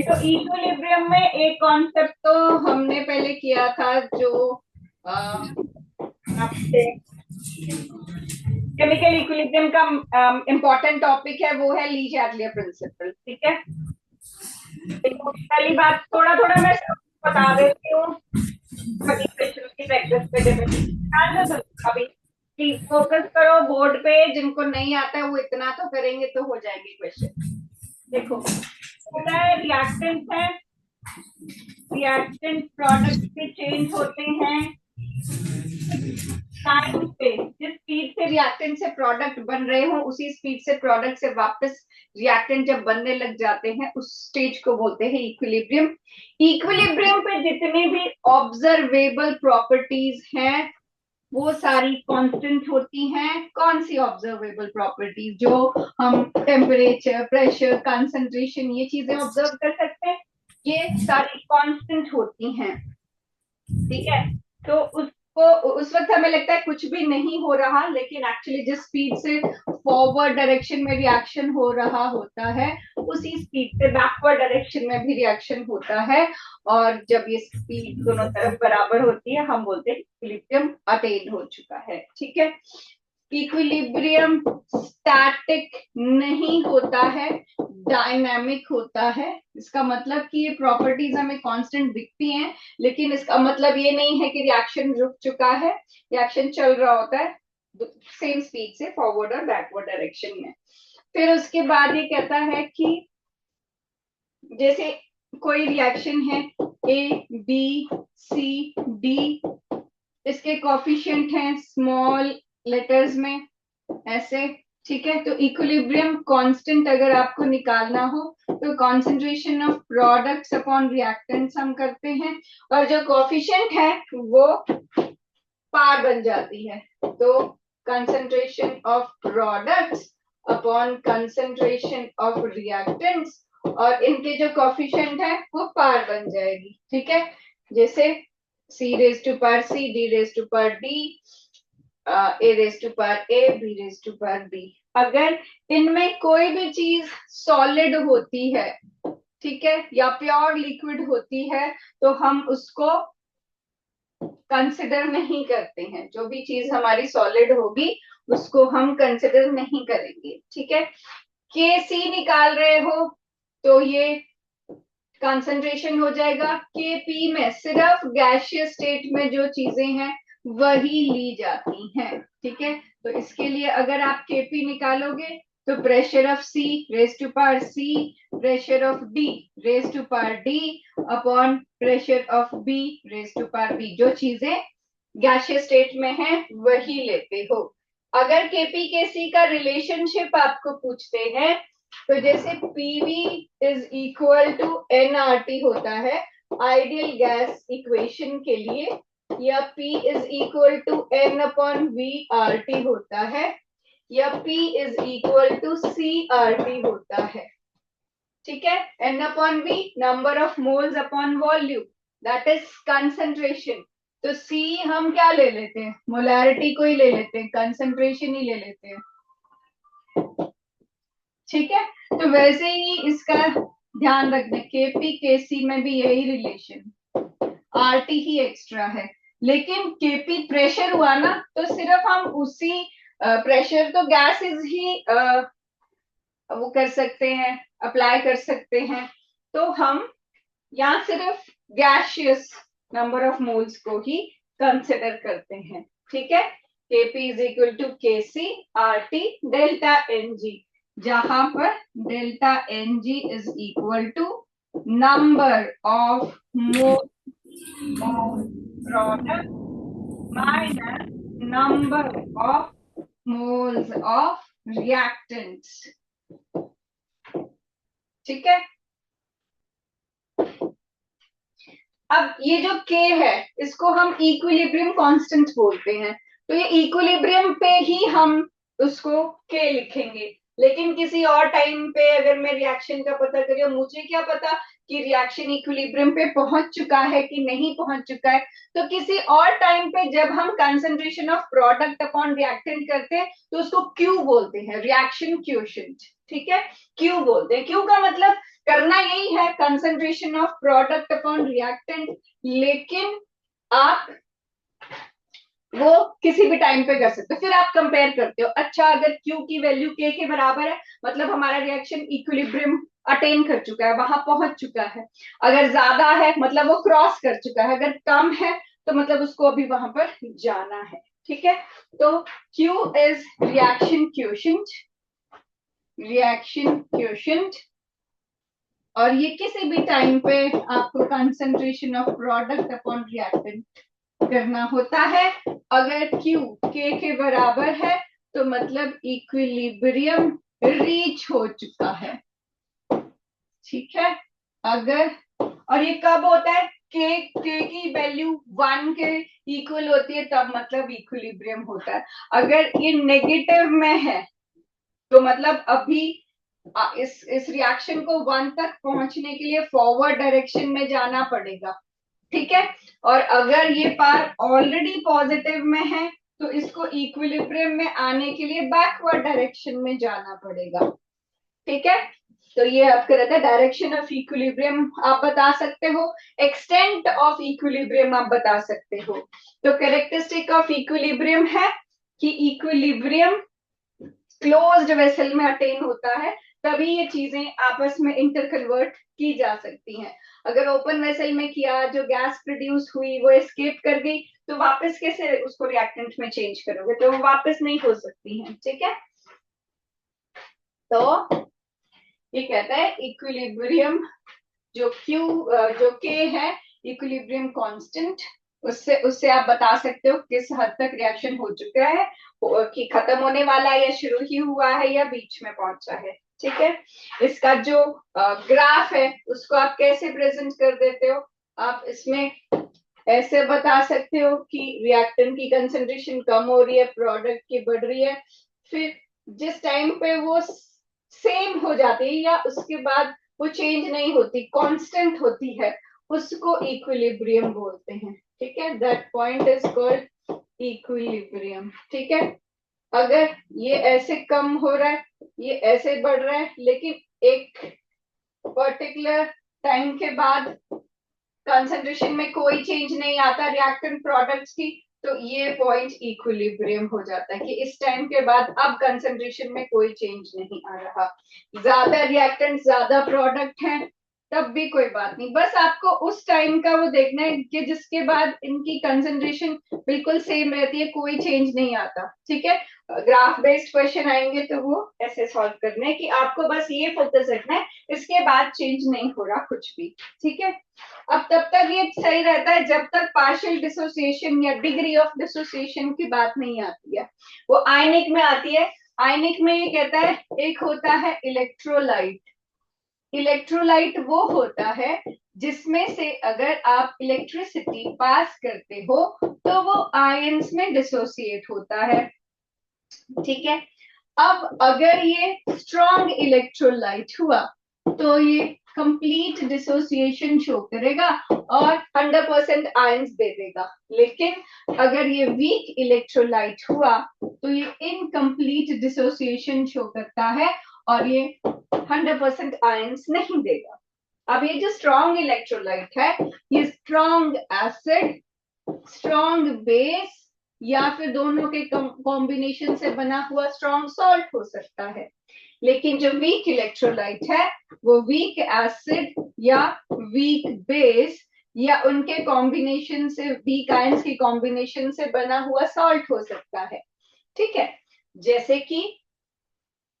देखो इक्विलिब्रियम में एक कॉन्सेप्ट तो हमने पहले किया था, जो आपसे केमिकल इक्विलिब्रियम का इम्पोर्टेंट टॉपिक है, वो है ली चार्लियर प्रिंसिपल। ठीक है, देखो पहली बात थोड़ा थोड़ा मैं बता देती हूँ, बाकी क्वेश्चन की प्रैक्टिस पे डिपेंड। अभी प्लीज फोकस करो बोर्ड पे, जिनको नहीं आता है वो इतना तो करेंगे तो हो जाएंगे क्वेश्चन। देखो होता है रिएक्टेंट है, रिएक्टेंट प्रोडक्ट भी चेंज होते हैं टाइम पे। जिस स्पीड से रिएक्टेंट से प्रोडक्ट बन रहे हो उसी स्पीड से प्रोडक्ट से वापस रिएक्टेंट जब बनने लग जाते हैं उस स्टेज को बोलते हैं इक्विलिब्रियम। इक्विलिब्रियम पे जितनी भी ऑब्जर्वेबल प्रॉपर्टीज हैं वो सारी कांस्टेंट होती हैं। कौन सी ऑब्जर्वेबल प्रॉपर्टीज? जो हम टेम्परेचर, प्रेशर, कंसंट्रेशन, ये चीजें ऑब्जर्व कर सकते हैं, ये सारी कांस्टेंट होती हैं। ठीक है, तो उसको उस वक्त हमें लगता है कुछ भी नहीं हो रहा, लेकिन एक्चुअली जिस स्पीड से फॉरवर्ड डायरेक्शन में रिएक्शन हो रहा होता है उसी स्पीड से बैकवर्ड डायरेक्शन में भी रिएक्शन होता है। और जब ये स्पीड दोनों तरफ बराबर होती है हम बोलते हैं इक्विलिब्रियम अटेन हो चुका है। ठीक है, इक्विलिब्रियम स्टैटिक नहीं होता है, डायनामिक होता है। इसका मतलब कि ये प्रॉपर्टीज हमें कांस्टेंट दिखती हैं, लेकिन इसका मतलब ये नहीं है कि रिएक्शन रुक चुका है, रिएक्शन चल रहा होता है सेम स्पीड से फॉरवर्ड और बैकवर्ड डायरेक्शन में। फिर उसके बाद ये कहता है कि जैसे कोई रिएक्शन है ए बी सी डी, इसके कोफिशिएंट हैं स्मॉल लेटर्स में ऐसे। ठीक है, तो इक्विलिब्रियम कांस्टेंट अगर आपको निकालना हो तो concentration of products upon reactants हम करते हैं, और जो कोफिशिएंट है वो पार बन जाती है। तो concentration of products upon concentration of reactants, और इनके जो कोफिशिएंट है वो पार बन जाएगी। ठीक है, जैसे C raise to power C, D raise to power D, A raise to power A, B raise to power B. अगर इनमें कोई भी चीज सॉलिड होती है, ठीक है, या प्योर लिक्विड होती है, तो हम उसको कंसिडर नहीं करते हैं। जो भी चीज हमारी सॉलिड होगी उसको हम कंसिडर नहीं करेंगे। ठीक है, के सी निकाल रहे हो तो ये कंसंट्रेशन हो जाएगा। के पी में सिर्फ गैसियस स्टेट में जो चीजें हैं वही ली जाती हैं। ठीक है, तो इसके लिए अगर आप केपी निकालोगे तो pressure of C raise to power C, pressure of D raise to power D upon pressure of B raise to power B. जो चीजें गैसियस स्टेट में है वही लेते हो। अगर केपी के सी का रिलेशनशिप आपको पूछते हैं तो जैसे PV is equal to NRT होता है आइडियल गैस इक्वेशन के लिए, या P is equal to N upon V R T होता है, या P is equal to C R T होता है। ठीक है, N upon V number of moles upon volume, that is concentration. तो C हम क्या ले लेते हैं? मोलैरिटी को ही ले लेते हैं, कंसंट्रेशन ही ले लेते हैं। ठीक है, तो वैसे ही इसका ध्यान रखना, केपी केसी में भी यही रिलेशन, आरटी ही एक्स्ट्रा है। लेकिन केपी प्रेशर हुआ ना तो सिर्फ हम उसी प्रेशर तो गैसेस ही वो कर सकते हैं, अप्लाई कर सकते हैं। तो हम यहाँ सिर्फ गैसियस नंबर ऑफ मोल्स को ही कंसिडर करते हैं। ठीक है, KP is equal to K C R T delta N G, जहां पर delta N G is equal to number of mole of product minus number of moles of reactants। ठीक है, अब ये जो K है इसको हम इक्विलिब्रियम कांस्टेंट बोलते हैं, तो ये इक्विलिब्रियम पे ही हम उसको K लिखेंगे। लेकिन किसी और टाइम पे अगर मैं रिएक्शन का पता करिए, मुझे क्या पता कि रिएक्शन इक्विलिब्रियम पे पहुंच चुका है कि नहीं पहुंच चुका है, तो किसी और टाइम पे जब हम concentration of product upon reactant करते हैं तो उसको Q बोलते हैं, रिएक्शन क्वोशिएंट। ठीक है, Q बोलते हैं। Q का मतलब करना यही है, concentration of product upon reactant, लेकिन आप वो किसी भी टाइम पे कर सकते हो। फिर आप कंपेयर करते हो, अच्छा अगर Q की वैल्यू K के बराबर है मतलब हमारा रिएक्शन इक्विलिब्रियम अटेन कर चुका है, वहां पहुंच चुका है। अगर ज्यादा है मतलब वो क्रॉस कर चुका है, अगर कम है तो मतलब उसको अभी वहां पर जाना है। ठीक है, तो Q is reaction quotient, reaction quotient, और ये किसी भी टाइम पे आपको concentration of product upon reactant करना होता है। अगर Q K के बराबर है तो मतलब इक्विलिब्रियम रीच हो चुका है। ठीक है, अगर, और ये कब होता है, K की वैल्यू 1 के इक्वल होती है तब मतलब इक्विलिब्रियम होता है। अगर ये नेगेटिव में है तो मतलब अभी इस रिएक्शन को 1 तक पहुंचने के लिए फॉरवर्ड डायरेक्शन में जाना पड़ेगा। ठीक है, और अगर ये पार ऑलरेडी पॉजिटिव में है तो इसको इक्विलिब्रियम में आने के लिए बैकवर्ड डायरेक्शन में जाना पड़ेगा। ठीक है, तो ये आपका रहता है डायरेक्शन ऑफ इक्विलिब्रियम आप बता सकते हो, एक्सटेंट ऑफ इक्विलिब्रियम आप बता सकते हो। तो कैरेक्टरिस्टिक ऑफ इक्विलिब्रियम है कि इक्विलिब्रियम क्लोज्ड वेसल में अटेन होता है, तभी ये चीजें आपस में इंटर कन्वर्ट की जा सकती हैं। अगर ओपन वेसल में किया, जो गैस प्रोड्यूस हुई वो एस्केप कर गई, तो वापस कैसे उसको रिएक्टेंट में चेंज करोगे, तो वो वापस नहीं हो सकती है। ठीक है, तो ये कहता है इक्विलिब्रियम जो जो K है इक्विलिब्रियम कांस्टेंट, उससे उससे आप बता सकते हो किस हद तक रिएक्शन हो चुका है, कि खत्म होने वाला है या शुरू ही हुआ है या बीच में पहुंचा है। ठीक है, इसका जो ग्राफ है उसको आप कैसे प्रेजेंट कर देते हो, आप इसमें ऐसे बता सकते हो कि रिएक्टेंट की कंसंट्रेशन कम हो रही है, प्रोडक्ट की बढ़ रही है, फिर जिस टाइम पे वो सेम हो जाती है या उसके बाद वो चेंज नहीं होती, कांस्टेंट होती है, उसको इक्विलिब्रियम बोलते हैं। ठीक है, that point is called equilibrium. ठीक है, अगर ये ऐसे कम हो रहा है, ये ऐसे बढ़ रहा है, लेकिन एक पर्टिकुलर टाइम के बाद कंसंट्रेशन में कोई चेंज नहीं आता रिएक्टेंट प्रोडक्ट्स की, तो ये पॉइंट इक्विलिब्रियम हो जाता है कि इस टाइम के बाद अब कंसंट्रेशन में कोई चेंज नहीं आ रहा। ज्यादा रिएक्टेंट ज्यादा प्रोडक्ट है तब भी कोई बात नहीं, बस आपको उस टाइम का वो देखना है कि जिसके बाद इनकी कंसंट्रेशन बिल्कुल सेम रहती है, कोई चेंज नहीं आता। ठीक है, ग्राफ बेस्ड क्वेश्चन आएंगे तो वो ऐसे सॉल्व करने हैं कि आपको बस ये फोकस रखना है, इसके बाद चेंज नहीं हो रहा कुछ भी। ठीक है, अब तब तक ये सही रहता है जब तक पार्शियल डिसोसिएशन या डिग्री ऑफ डिसोसिएशन की बात नहीं आती है, वो आयनिक में आती है। आयनिक में ये कहता है एक होता है इलेक्ट्रोलाइट, इलेक्ट्रोलाइट वो होता है जिसमें से अगर आप इलेक्ट्रिसिटी पास करते हो तो वो आयंस में डिसोसिएट होता है। ठीक है, अब अगर ये स्ट्रॉन्ग इलेक्ट्रोलाइट हुआ तो ये कंप्लीट डिसोसिएशन शो करेगा और 100% आयंस दे देगा, लेकिन अगर ये वीक इलेक्ट्रोलाइट हुआ तो ये इनकम्प्लीट डिसोसिएशन शो करता है और ये 100% आयंस नहीं देगा। अब ये जो स्ट्रॉन्ग इलेक्ट्रोलाइट है, ये स्ट्रॉन्ग एसिड, स्ट्रॉन्ग बेस या फिर दोनों के कॉम्बिनेशन से बना हुआ स्ट्रॉन्ग सॉल्ट हो सकता है। लेकिन जो वीक इलेक्ट्रोलाइट है वो वीक एसिड या वीक बेस या उनके कॉम्बिनेशन से, वीक आयंस की कॉम्बिनेशन से बना हुआ सॉल्ट हो सकता है। ठीक है, जैसे कि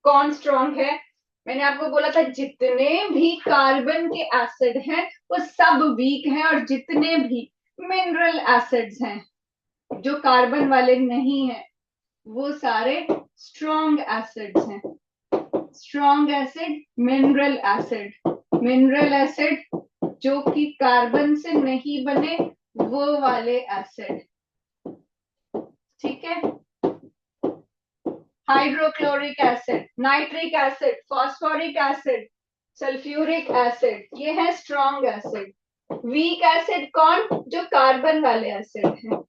कौन स्ट्रॉन्ग है, मैंने आपको बोला था जितने भी कार्बन के एसिड हैं वो सब वीक हैं, और जितने भी मिनरल एसिड्स हैं जो कार्बन वाले नहीं हैं वो सारे स्ट्रॉन्ग एसिड्स हैं। Strong acid, mineral acid, mineral acid जो कि कार्बन से नहीं बने वो वाले एसिड। ठीक है, hydrochloric acid, nitric acid, phosphoric acid, sulphuric acid, ये है स्ट्रॉन्ग एसिड। वीक एसिड कौन, जो कार्बन वाले एसिड हैं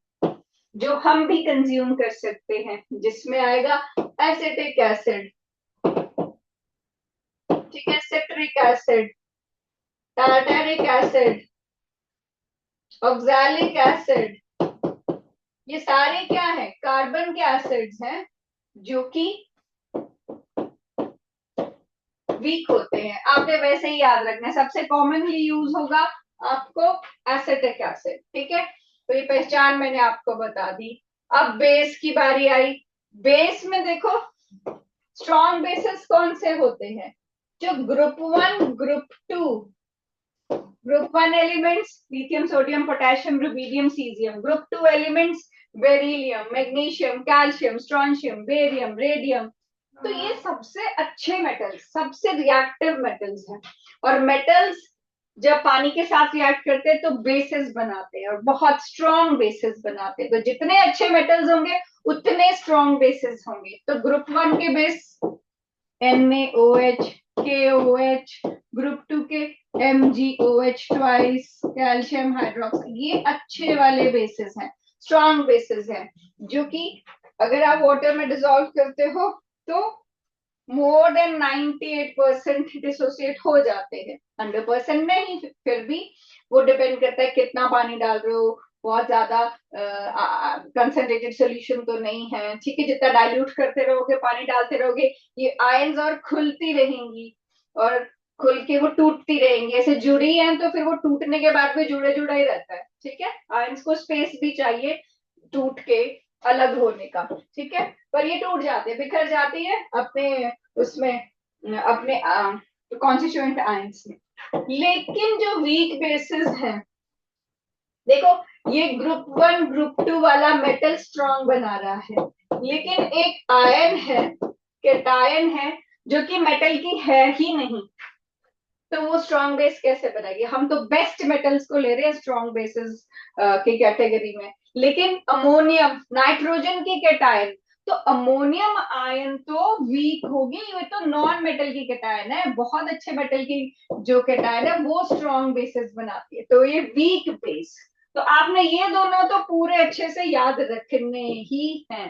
जो हम भी कंज्यूम कर सकते हैं, जिसमें आएगा एसिटिक एसिड, ठीक है, citric acid, tartaric acid, oxalic acid, ये सारे क्या है, कार्बन के एसिड्स हैं जो कि वीक होते हैं। आपने वैसे ही याद रखना है, सबसे कॉमनली यूज होगा आपको एसिटिक एसिड, ठीक है। तो ये पहचान मैंने आपको बता दी। अब बेस की बारी आई। बेस में देखो स्ट्रॉन्ग बेसिस कौन से होते हैं, जो group 1 group 2, group 1 elements lithium sodium potassium rubidium caesium, group 2 elements beryllium magnesium calcium strontium barium radium. तो ये सबसे अच्छे मेटल्स, सबसे रिएक्टिव मेटल्स हैं। और मेटल्स जब पानी के साथ रिएक्ट करते हैं तो बेसिस बनाते हैं और बहुत स्ट्रॉन्ग बेसिस बनाते हैं। तो जितने अच्छे मेटल्स होंगे उतने स्ट्रॉन्ग बेसिस होंगे। तो ग्रुप 1 के बेस NaOH KOH, ग्रुप 2 के MgOH ट्वाइस कैल्शियम हाइड्रोक्साइड, ये अच्छे वाले बेसिस हैं, स्ट्रॉन्ग बेसिस हैं, जो कि अगर आप वाटर में डिसॉल्व करते हो तो मोर देन 98% डिसोसिएट हो जाते हैं। 100% नहीं, फिर भी वो डिपेंड करता है कितना पानी डाल रहे हो, बहुत ज्यादा कंसंट्रेटेड सोल्यूशन तो नहीं है, ठीक है। जितना डाइल्यूट करते रहोगे, पानी डालते रहोगे, ये आयंस और खुलती रहेंगी और खुल के वो टूटती रहेंगी। ऐसे जुड़ी हैं तो फिर वो टूटने के बाद भी जुड़े जुड़ा ही रहता है, ठीक है। आयंस को स्पेस भी चाहिए टूट के अलग होने का, ठीक है। पर ये टूट जाते हैं, बिखर जाती है अपने उसमें, अपने कॉन्स्टिट्यूएंट आयंस में। लेकिन जो वीक बेसिस है, देखो ये ग्रुप 1 ग्रुप 2 वाला मेटल स्ट्रॉन्ग बना रहा है, लेकिन एक आयन है, कैटायन है, जो कि मेटल की है ही नहीं, तो वो स्ट्रॉन्ग बेस कैसे बनाएगी। हम तो बेस्ट मेटल्स को ले रहे हैं स्ट्रॉन्ग बेसिस की कैटेगरी में, लेकिन अमोनियम नाइट्रोजन की कैटायन, तो अमोनियम आयन तो वीक होगी। ये तो नॉन मेटल की कैटायन है, बहुत अच्छे मेटल की जो कैटायन है वो स्ट्रॉन्ग बेसिस बनाती है, तो ये वीक बेस। तो आपने ये दोनों तो पूरे अच्छे से याद रखने ही हैं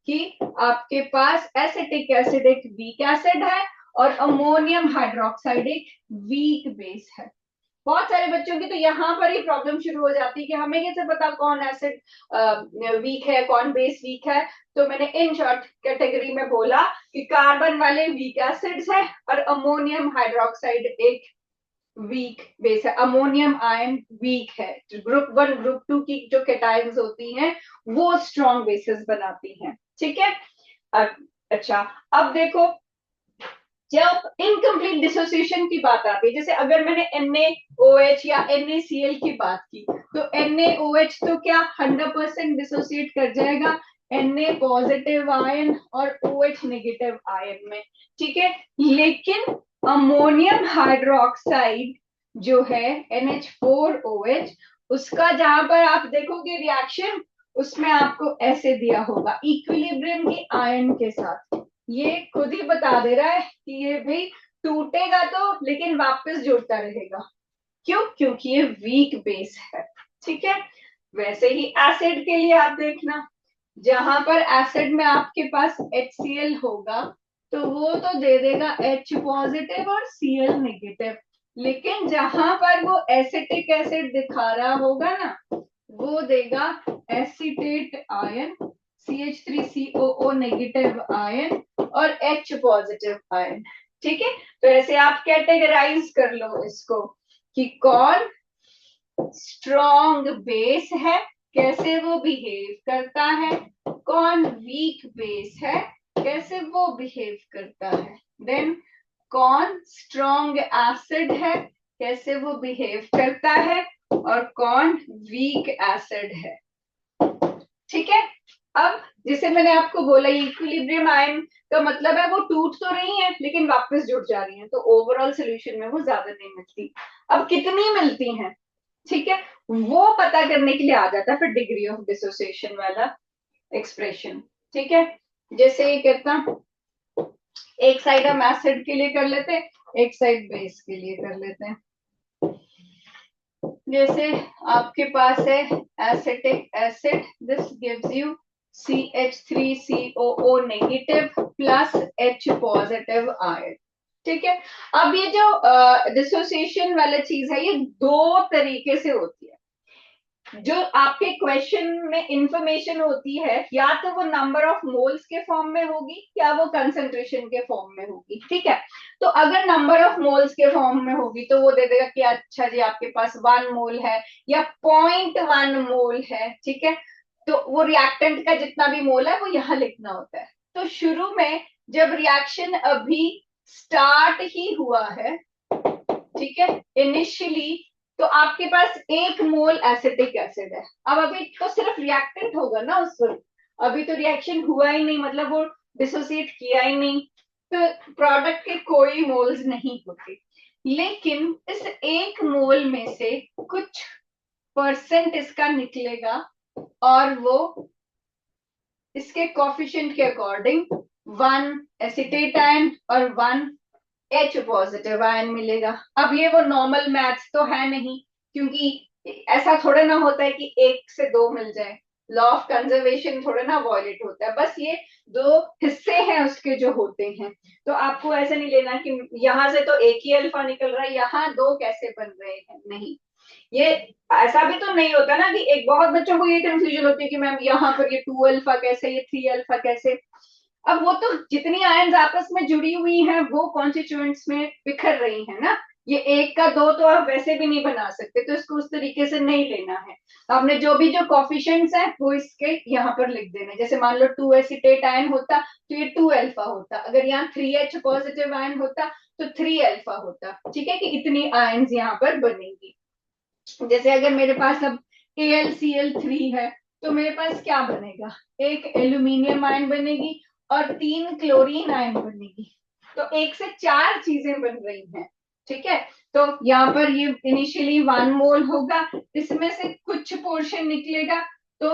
कि आपके पास एसिटिक एसिड एक वीक एसिड है और अमोनियम हाइड्रोक्साइड एक वीक बेस है। बहुत सारे बच्चों की तो यहाँ पर ही प्रॉब्लम शुरू हो जाती है कि हमें कैसे पता कौन एसिड वीक है कौन बेस वीक है। तो मैंने इन शॉर्ट कैटेगरी में बोला कि कार्बन वाले वीक एसिड्स है और अमोनियम हाइड्रोक्साइड एक वीक बेस है। अमोनियम आयन वीक है, ग्रुप 1 ग्रुप 2 की जो कैटायंस होती हैं वो स्ट्रॉन्ग बेसिस बनाती हैं, ठीक है। अच्छा, अब देखो जब इनकम्प्लीट डिसोसिएशन की बात आती है, जैसे अगर मैंने NaOH या NaCl की बात की, तो NaOH तो क्या 100% डिसोसिएट कर जाएगा Na पॉजिटिव आयन और OH नेगेटिव आयन में, ठीक है। लेकिन अमोनियम हाइड्रोक्साइड जो है NH4OH, उसका जहां पर आप देखोगे रिएक्शन, उसमें आपको ऐसे दिया होगा इक्विलिब्रियम की आयन के साथ। ये खुद ही बता दे रहा है कि ये भी टूटेगा तो लेकिन वापस जुड़ता रहेगा। क्यों? क्योंकि ये वीक बेस है, ठीक है। वैसे ही एसिड के लिए आप देखना, जहां पर एसिड में आपके पास HCl होगा तो वो तो दे देगा H पॉजिटिव और Cl नेगेटिव, लेकिन जहां पर वो एसिटिक एसिड दिखा रहा होगा ना, वो देगा acetate ion CH3COO negative ion और H पॉजिटिव आयन, ठीक है। तो ऐसे आप कैटेगराइज कर लो इसको कि कौन स्ट्रॉन्ग बेस है, कैसे वो बिहेव करता है, कौन वीक बेस है, कैसे वो बिहेव करता है, देन कौन स्ट्रॉन्ग एसिड है, कैसे वो बिहेव करता है, और कौन वीक एसिड है, ठीक है। अब जैसे मैंने आपको बोला इक्विलिब्रियम आयन का मतलब है वो टूट तो रही है लेकिन वापस जुड़ जा रही है, तो ओवरऑल सोल्यूशन में वो ज्यादा नहीं मिलती। अब कितनी मिलती हैं, ठीक है, वो पता करने के लिए आ जाता है फिर डिग्री ऑफ डिसोसिएशन वाला एक्सप्रेशन, ठीक है। जैसे ये कहता, एक साइड हम एसिड के लिए कर लेते हैं, एक साइड बेस के लिए कर लेते हैं। जैसे आपके पास है acetic acid, this gives you CH3COO negative plus H positive ion, ठीक है। अब ये जो डिसोसिएशन वाला चीज है, ये दो तरीके से होती है। जो आपके क्वेश्चन में इंफॉर्मेशन होती है, या तो वो नंबर ऑफ मोल्स के फॉर्म में होगी या वो कंसंट्रेशन के फॉर्म में होगी। ठीक है। तो अगर नंबर ऑफ मोल्स के फॉर्म में होगी तो वो दे देगा कि अच्छा जी आपके पास 1 मोल है या 0.1 मोल है। ठीक है। तो वो रिएक्टेंट का जितना भी मोल है वो यहाँ लिखना होता है। तो शुरू में जब रिएक्शन अभी स्टार्ट ही हुआ है, ठीक है, इनिशियली, तो आपके पास 1 मोल एसिटिक एसिड है। अब अभी तो सिर्फ रिएक्टेंट होगा ना उस वक्त, अभी तो रिएक्शन हुआ ही नहीं, मतलब वो डिसोसिएट किया ही नहीं, तो प्रोडक्ट के कोई मोल्स नहीं होते। लेकिन इस 1 मोल में से कुछ परसेंट इसका निकलेगा और वो इसके कोफिशिएंट के अकॉर्डिंग 1 एसिटेट आयन और 1 H पॉजिटिव आयन मिलेगा। अब ये वो नॉर्मल मैथ्स तो है नहीं, क्योंकि ऐसा थोड़ा ना होता है कि 1 से 2 मिल जाए। लॉ ऑफ कंजर्वेशन थोड़ा ना वॉयलेट होता है, बस ये दो हिस्से हैं उसके जो होते हैं। तो आपको ऐसा नहीं लेना कि यहां से तो एक ही अल्फा निकल रहा है, यहाँ दो कैसे बन रहे हैं, नहीं। ये ऐसा भी तो नहीं होता ना कि एक, बहुत बच्चों को ये कंफ्यूजन होती है कि मैम यहाँ पर ये 2 अल्फा कैसे, ये 3 अल्फा कैसे। अब वो तो जितनी आयन्स आपस में जुड़ी हुई हैं वो कॉन्स्टिट्यूएंट्स में बिखर रही है ना। ये एक का दो तो आप वैसे भी नहीं बना सकते, तो इसको उस तरीके से नहीं लेना है। तो आपने जो भी जो कॉफिशिएंट्स हैं वो इसके यहाँ पर लिख देने। जैसे मान लो 2 एसिटेट आयन होता तो ये 2 अल्फा होता, अगर यहाँ 3H पॉजिटिव आयन होता तो 3 अल्फा होता। ठीक है, कि इतनी आयन्स यहाँ पर बनेंगी। जैसे अगर मेरे पास अब AlCl3 है तो मेरे पास क्या बनेगा, एक एल्यूमिनियम आयन बनेगी और 3 क्लोरीन आयन बनेगी। तो 1 से 4 चीजें बन रही हैं। ठीक है। तो यहाँ पर ये इनिशियली 1 मोल होगा, इसमें से कुछ पोर्शन निकलेगा, तो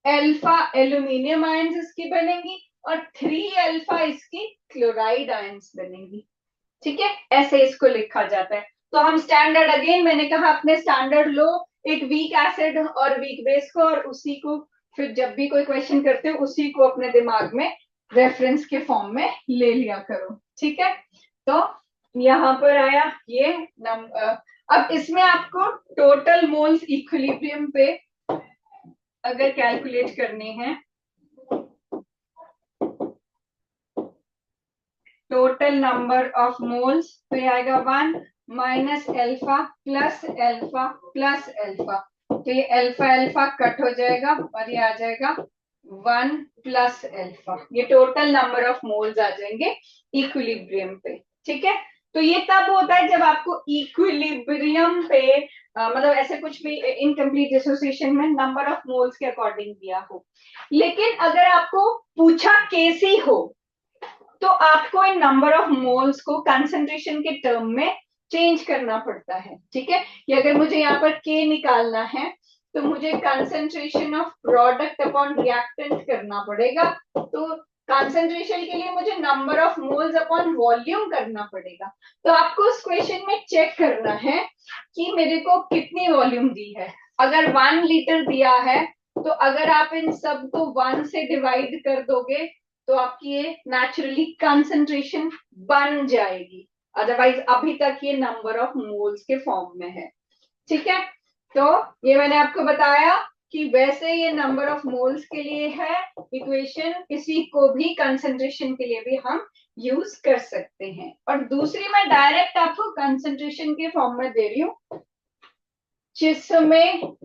अल्फा एल्यूमिनियम आयन्स इसकी बनेंगी और 3 अल्फा इसकी क्लोराइड आयन्स बनेंगी। ठीक है, ऐसे इसको लिखा जाता है। तो हम स्टैंडर्ड, अगेन मैंने कहा अपने स्टैंडर्ड लो एक वीक एसिड और वीक बेस को, और उसी को फिर जब भी कोई क्वेश्चन करते हो उसी को अपने दिमाग में रेफरेंस के फॉर्म में ले लिया करो। ठीक है। तो यहाँ पर आया ये अब इसमें आपको टोटल मोल्स इक्विलिब्रियम पे अगर कैलकुलेट करने हैं, टोटल नंबर ऑफ मोल्स, तो ये आएगा 1 - अल्फा तो ये अल्फा अल्फा कट हो जाएगा और ये आ जाएगा 1 + अल्फा। ये टोटल नंबर ऑफ मोल्स आ जाएंगे इक्विलिब्रियम पे। ठीक है। तो ये तब होता है जब आपको इक्विलिब्रियम पे मतलब ऐसे कुछ भी इनकम्प्लीट डिसोसिएशन में नंबर ऑफ मोल्स के अकॉर्डिंग दिया हो। लेकिन अगर आपको पूछा केसी हो तो आपको इन नंबर ऑफ मोल्स को कंसंट्रेशन के टर्म में चेंज करना पड़ता है। ठीक है, कि अगर मुझे यहाँ पर के निकालना है तो मुझे concentration of product upon reactant करना पड़ेगा। तो कंसंट्रेशन के लिए मुझे number of moles upon volume करना पड़ेगा। तो आपको उस क्वेश्चन में चेक करना है कि मेरे को कितनी वॉल्यूम दी है। अगर 1 लीटर दिया है तो अगर आप इन सब को 1 से डिवाइड कर दोगे तो आपकी ये नेचुरली कंसंट्रेशन बन जाएगी। अदरवाइज अभी तक ये नंबर ऑफ मोल्स के फॉर्म में है। ठीक है। तो ये मैंने आपको बताया कि वैसे ये नंबर ऑफ मोल्स के लिए है इक्वेशन, इसी को भी कंसंट्रेशन के लिए भी हम यूज कर सकते हैं। और दूसरी मैं डायरेक्ट आपको कंसंट्रेशन के फॉर्म में दे रही हूँ, जिसमें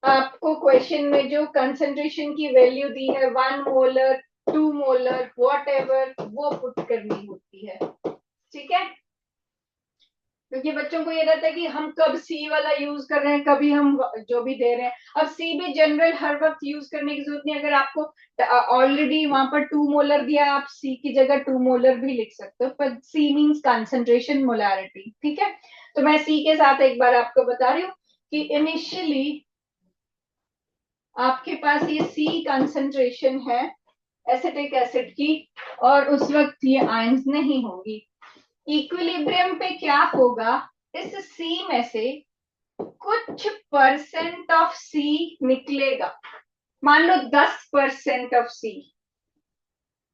आपको क्वेश्चन में जो कंसंट्रेशन की वैल्यू दी है 1 मोलर 2 मोलर वॉट एवर, वो पुट करनी होती है। ठीक है। क्योंकि बच्चों को ये रहता है कि हम कब सी वाला यूज कर रहे हैं, कभी हम जो भी दे रहे हैं। अब सी भी जनरल हर वक्त यूज करने की जरूरत नहीं। अगर आपको ऑलरेडी वहां पर 2 मोलर दिया, आप सी की जगह 2 मोलर भी लिख सकते हो, पर सी मीन्स कंसंट्रेशन मोलारिटी। ठीक है। तो मैं सी के साथ एक बार आपको बता रही हूँ कि इनिशियली आपके पास ये सी कंसंट्रेशन है एसिटिक एसिड की, और उस वक्त ये आयंस नहीं होंगी। इक्विलिब्रियम पे क्या होगा, इस सी में से कुछ परसेंट ऑफ सी निकलेगा। मान लो 10% ऑफ सी,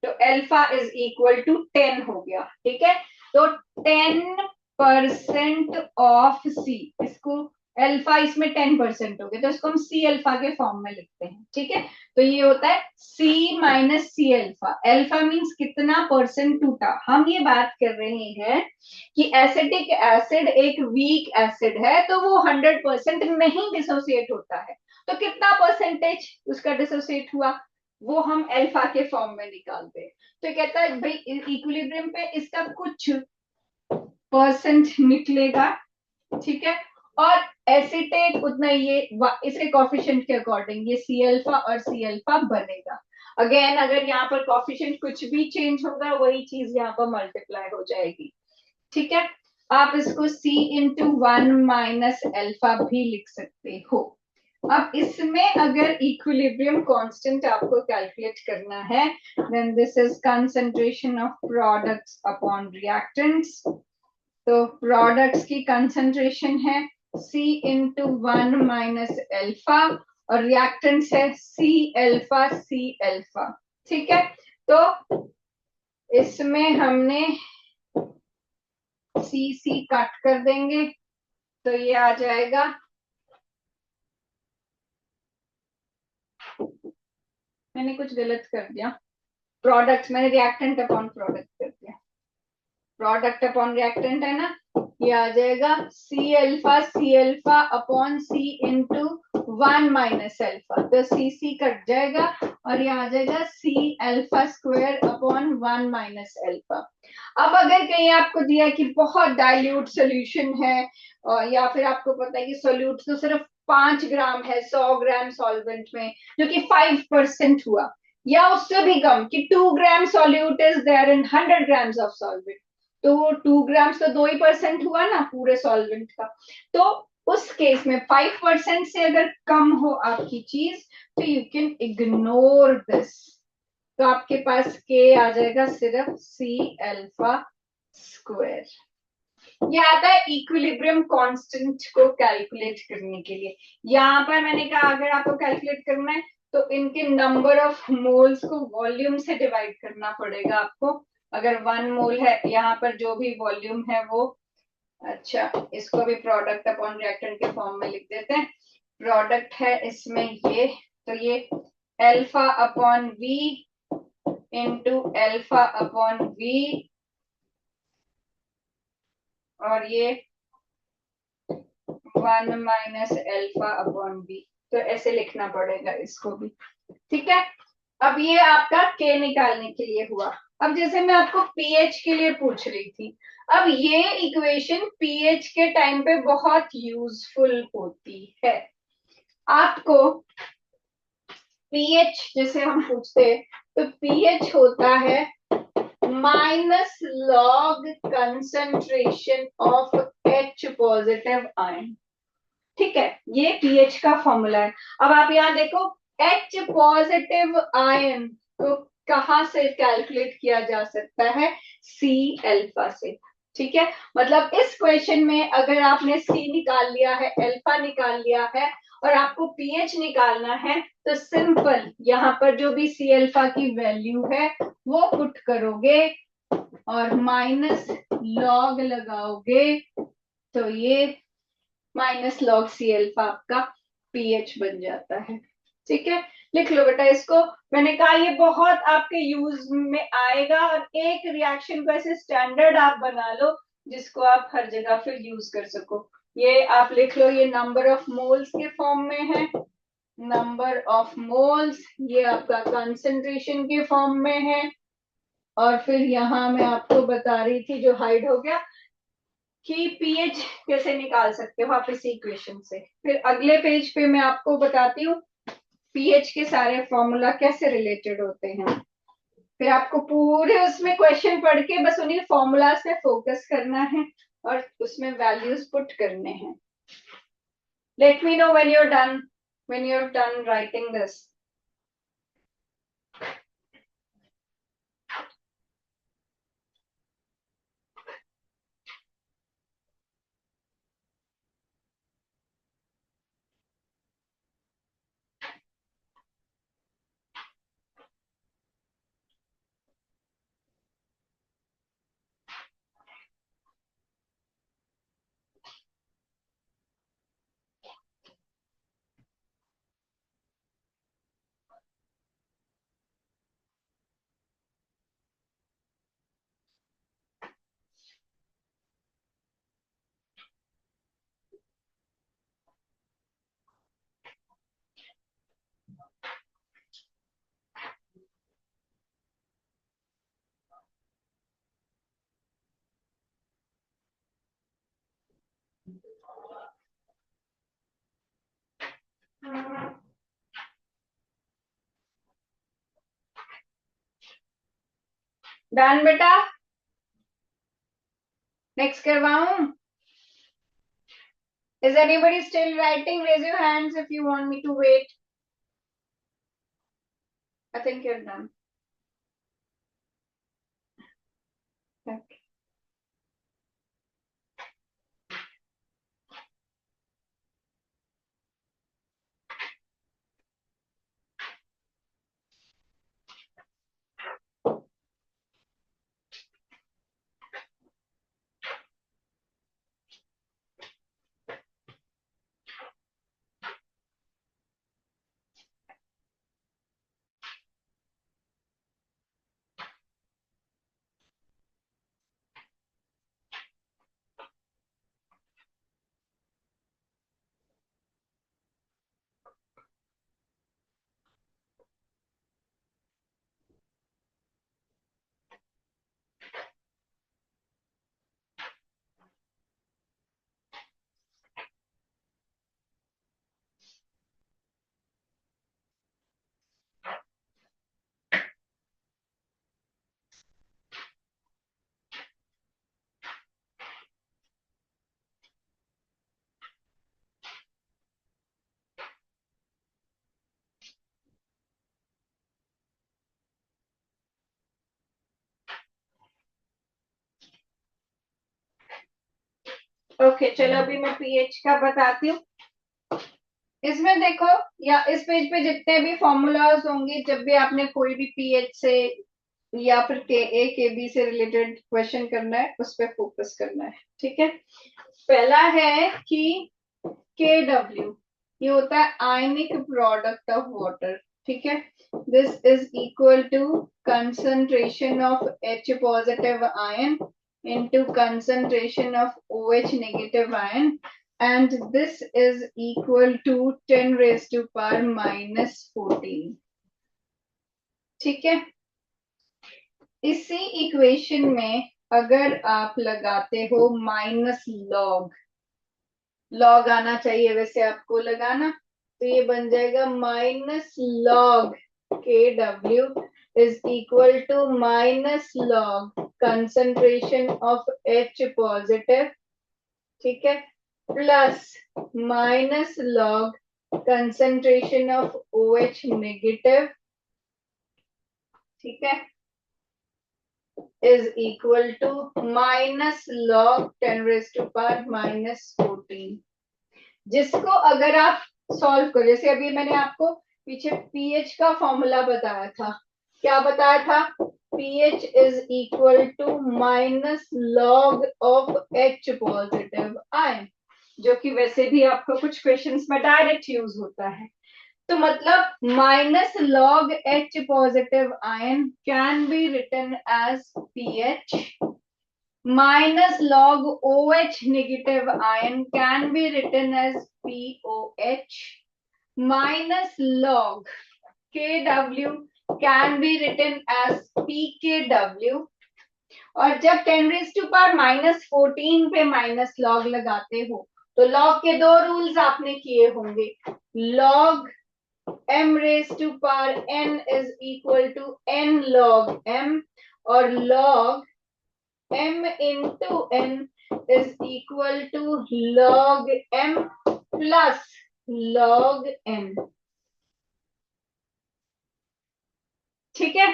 तो अल्फा इज इक्वल टू 10 हो गया, ठीक है। तो 10% ऑफ सी, इसको अल्फा इसमें 10% हो गया, तो इसको हम सी अल्फा के फॉर्म में लिखते हैं, ठीक है। तो ये होता है C minus C alpha. Alpha means कितना परसेंट टूटा। हम ये बात कर रहे हैं कि एसिटिक एसिड एक वीक एसिड है, तो वो 100% नहीं डिसोसिएट होता है। तो कितना परसेंटेज उसका डिसोसिएट हुआ, वो हम अल्फा के फॉर्म में निकालते हैं। तो कहता है भाई इक्विलिब्रियम पे इसका कुछ परसेंट निकलेगा, ठीक है। और एसिटेट उतना ये इसके कॉफिशिएंट के अकॉर्डिंग ये सी अल्फा और सी अल्फा बनेगा। अगेन अगर यहाँ पर कॉफिशिएंट कुछ भी चेंज होगा, वही चीज यहाँ पर मल्टीप्लाई हो जाएगी, ठीक है। आप इसको C इंटू 1 - अल्फा भी लिख सकते हो। अब इसमें अगर इक्विलिब्रियम कांस्टेंट आपको कैलकुलेट करना है, then this is concentration of products upon reactants. तो प्रोडक्ट्स की कंसंट्रेशन है C इंटू 1 - अल्फा, और रिएक्टेंट्स है C अल्फा, ठीक है। तो इसमें हमने C कट कर देंगे, तो ये आ जाएगा, मैंने कुछ गलत कर दिया, प्रोडक्ट मैंने रिएक्टेंट अपॉन प्रोडक्ट कर दिया, प्रोडक्ट अपॉन रिएक्टेंट है ना। ये आ जाएगा C alpha upon C into 1 - alpha, तो सी कट जाएगा और ये आ जाएगा C alpha square upon 1 - alpha. अब अगर कहीं आपको दिया कि बहुत डाइल्यूट सोल्यूशन है, या फिर आपको पता है कि सोल्यूट तो सिर्फ 5 ग्राम है 100 ग्राम सॉल्वेंट में, जो कि 5% हुआ, या उससे भी कम कि 2 gram solute is there in 100 grams of solvent, तो वो 2 ग्राम्स तो 2% हुआ ना पूरे सॉल्वेंट का। तो उस केस में 5% से अगर कम हो आपकी चीज, तो यू कैन इग्नोर दिस। तो आपके पास के आ जाएगा सिर्फ सी अल्फा स्क्वायर। ये आता है इक्विलिब्रियम कांस्टेंट को कैलकुलेट करने के लिए। यहाँ पर मैंने कहा अगर आपको कैलकुलेट करना है, तो इनके नंबर ऑफ मोल्स को वॉल्यूम से डिवाइड करना पड़ेगा आपको। अगर 1 मोल है, यहाँ पर जो भी वॉल्यूम है वो, अच्छा इसको भी प्रोडक्ट अपॉन रिएक्टेंट के फॉर्म में लिख देते हैं। प्रोडक्ट है इसमें ये, तो ये alpha upon V into alpha upon V, और ये 1 - अल्फा अपॉन बी। तो ऐसे लिखना पड़ेगा इसको भी, ठीक है। अब ये आपका के निकालने के लिए हुआ। अब जैसे मैं आपको पीएच के लिए पूछ रही थी, अब ये इक्वेशन पीएच के टाइम पे बहुत यूजफुल होती है। आपको पीएच जैसे हम पूछते हैं, तो पीएच होता है minus log concentration of H positive ion, ठीक है। ये पीएच का फॉर्मूला है। अब आप यहाँ देखो, H पॉजिटिव आयन को कहाँ से कैलकुलेट किया जा सकता है, सी अल्फा से, ठीक है। मतलब इस क्वेश्चन में अगर आपने सी निकाल लिया है, अल्फा निकाल लिया है, और आपको पीएच निकालना है, तो सिंपल यहाँ पर जो भी सी अल्फा की वैल्यू है वो पुट करोगे और माइनस लॉग लगाओगे, तो ये माइनस लॉग सी अल्फा आपका पीएच बन जाता है, ठीक है। लिख लो बेटा इसको। मैंने कहा ये बहुत आपके यूज में आएगा, और एक रिएक्शन को ऐसे स्टैंडर्ड आप बना लो जिसको आप हर जगह फिर यूज कर सको। ये आप लिख लो, ये नंबर ऑफ मोल्स के फॉर्म में है, नंबर ऑफ मोल्स, ये आपका कंसंट्रेशन के फॉर्म में है, और फिर यहाँ मैं आपको बता रही थी जो हाइड हो गया कि पीएच कैसे निकाल सकते हो आप इस इक्वेशन से। फिर अगले पेज पे मैं आपको बताती हूँ पीएच के सारे फॉर्मूला कैसे रिलेटेड होते हैं। फिर आपको पूरे उसमें क्वेश्चन पढ़ के बस उन्हीं फॉर्मूला पे फोकस करना है और उसमें वैल्यूज पुट करने हैं। Let me know when you're done writing this. Done बेटा, next करवाऊं? Is anybody still writing? Raise your hands if you want me to wait. I think you're done. Okay. Okay चलो अभी मैं pH का बताती हूँ। इसमें देखो, या इस पेज पे जितने भी फॉर्मूलाज होंगे, जब भी आपने कोई भी पीएच से या फिर के ए के बी से रिलेटेड क्वेश्चन करना है, उस पर फोकस करना है। ठीक है, पहला है कि के डब्ल्यू, ये होता है आयनिक प्रोडक्ट ऑफ वाटर। ठीक है, this is equal to concentration of H positive ion into concentration of OH negative ion, and this is equal to 10 raised to power minus 14। ठीक है, इसी इक्वेशन में अगर आप लगाते हो माइनस लॉग, लॉग आना चाहिए वैसे आपको लगाना, तो ये बन जाएगा minus log K W is equal to minus log concentration of H positive, ठीक है, plus minus log concentration of OH negative, ठीक है, is equal to minus log 10 raise to power minus 14। जिसको अगर आप सॉल्व करो, जैसे अभी मैंने आपको पीछे पीएच का फॉर्मूला बताया था, क्या बताया था? PH is equal to minus log of H positive ion, जो कि वैसे भी आपको कुछ क्वेश्चंस में डायरेक्ट यूज होता है। तो मतलब minus log H positive ion can be written as pH, minus log OH negative ion can be written as POH, minus log KW can be written as PKW। और जब 10 raised to power minus 14 पे minus log लगाते हो, तो log के दो rules आपने किए होंगे, log m raised to power n is equal to n log m, और log m into n is equal to log m plus log n। ठीक है,